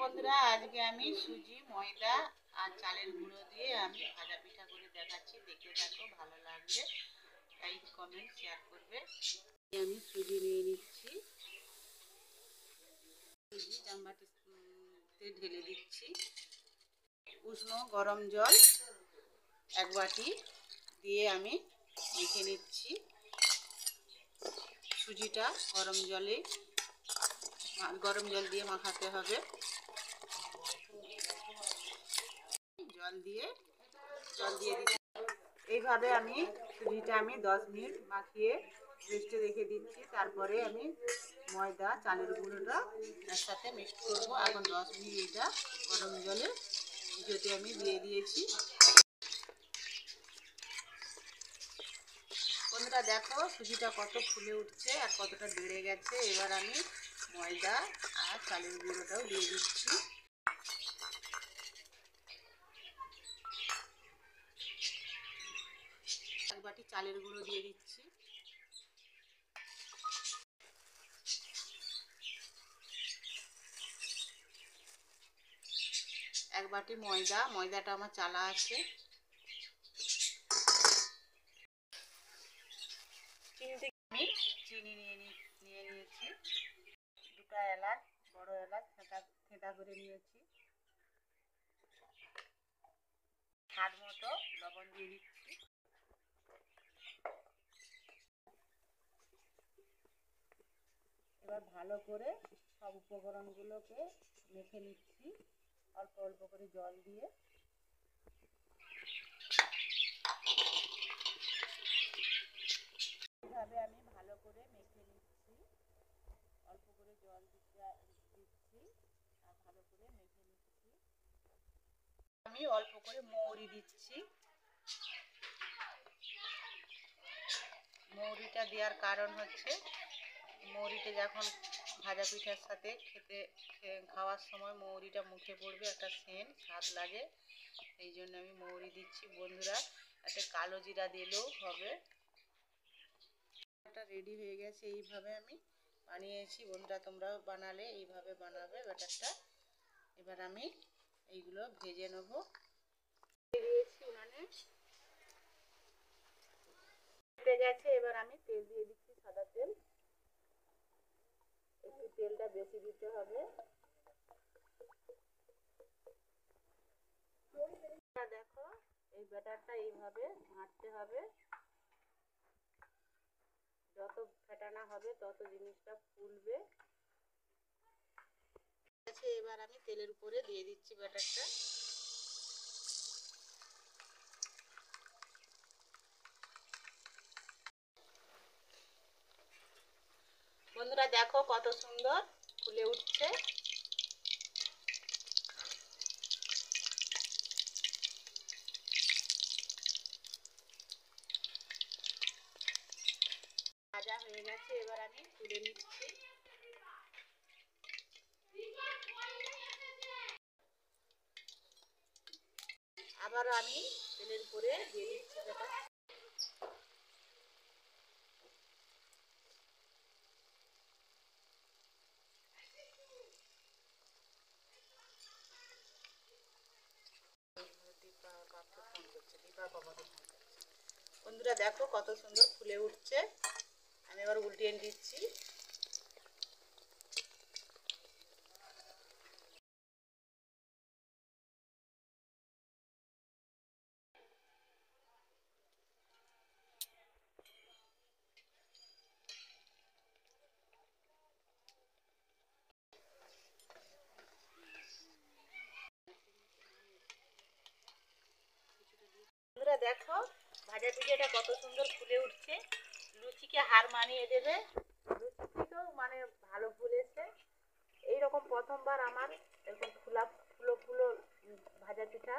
বন্ধুরা, আজকে আমি সুজি, ময়দা আর চালের গুঁড়ো দিয়ে আমি ভাজা পিঠা করে দেখাচ্ছি। দেখতে থাকো, ভালো লাগলে লাইক কমেন্ট শেয়ার করবে। আমি সুজি নিয়ে নিচ্ছি, সুজি জামবাটিতে ঢেলে দিচ্ছি। উষ্ণ গরম জল 1 বাটি দিয়ে আমি মেখে নিচ্ছি। সুজিটা গরম জল দিয়ে মাখাতে হবে। জল দিয়ে দিচ্ছি। এইভাবে আমি সুজিটা 10 মিনিট মাখিয়ে রেস্টে রেখে দিচ্ছি। তারপরে আমি ময়দা চালের গুঁড়োটা একসাথে মিক্স করব। এখন 10 মিনিট এটা গরম জলে ভিজোতে আমি দিয়ে দিয়েছি। বন্ধুরা দেখো, সুজিটা কত ফুলে উঠছে আর কতটা বেড়ে গেছে। এবার আমি ময়দা আর চালের গুঁড়োটাও দিয়ে দিচ্ছি। 1 বাটি চালের গুঁড়ো দিয়ে দিচ্ছি। এক বাটি ময়দাটা আমার চালা আছে। আমি চিনি নিয়ে নিয়েছি। 2টা এলাচ, বড় এলাচ থেঁতা করে নিয়েছি। স্বাদ মতো লবণ দিয়ে দিচ্ছি। এবার ভালো করে সব উপকরণগুলোকে মেখে নিচ্ছি অল্প অল্প করে জল দিয়ে। এইভাবে আমি ভালো করে মেখে নিচ্ছি, অল্প করে জল দিচ্ছি আর ভালো করে মেখে নিচ্ছি। আমি অল্প করে মৌরি দিচ্ছি। মৌরিটা দেওয়ার কারণ হচ্ছে, মৌরিটা যখন ভাজা পিঠার সাথে খাওয়ার সময় মৌরিটা মুখে পড়বে, একটা স্বাদ লাগে। এই জন্য আমি মৌরি দিচ্ছি। বন্ধুরা, একটা কালো জিরা দিলেও হবে। এটা রেডি হয়ে গেছে। এইভাবে আমি বানিয়েছি। বন্ধুরা, তোমরাও বানালে এইভাবে বানাবে ব্যাটারটা। এবার আমি এইগুলো ভেজে নেব। দিয়েছি উনানে, ফুটে গেছে। এবার আমি তেল দিয়ে দিচ্ছি, সাদা তেল। একটু তেলটা বেশি দিতে হবে। দেখো, এই ব্যাটারটা এইভাবে ঘাঁটতে হবে। যত ফেটানো হবে তত জিনিসটা ফুলবে। এবার আমি তেলের উপরে দিয়ে দিচ্ছি ব্যাটারটা। বন্ধুরা দেখো, কত সুন্দর ফুলে উঠছে। ভাজা হয়ে গেছে। এবার আমি তুলে নিচ্ছি। আবারও আমি তেলের উপরে দিয়ে দিচ্ছি ব্যাটার। বন্ধুরা দেখো, কত সুন্দর ফুলে উঠছে। আমি এবার উল্টিয়ে দিচ্ছি। বন্ধুরা দেখো, ভাজা পিঠাটা কত সুন্দর ফুলে উঠছে। লুচিকে হার মানিয়ে দেবে। লুচি থেকেও ভালো ফুলেছে। এইরকম প্রথমবার আমার এরকম ফুলো ফুলো ভাজা পিঠা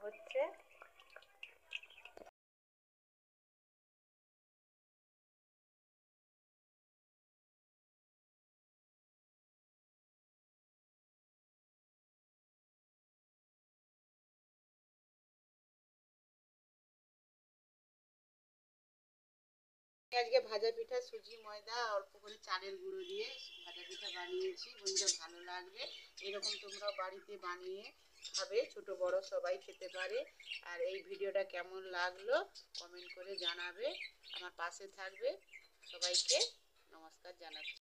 হচ্ছে। আজকে ভাজা পিঠা সুজি ময়দা অল্প করে চালের গুঁড়ো দিয়ে ভাজা পিঠা বানিয়েছি। বন্ধুরা ভালো লাগবে, এরকম তোমরাও বাড়িতে বানিয়ে খাবে, ছোট বড় সবাই খেতে পারে। আর এই ভিডিওটা কেমন লাগলো কমেন্ট করে জানাবে, আমার পাশে থাকবে। সবাইকে নমস্কার জানাচ্ছি।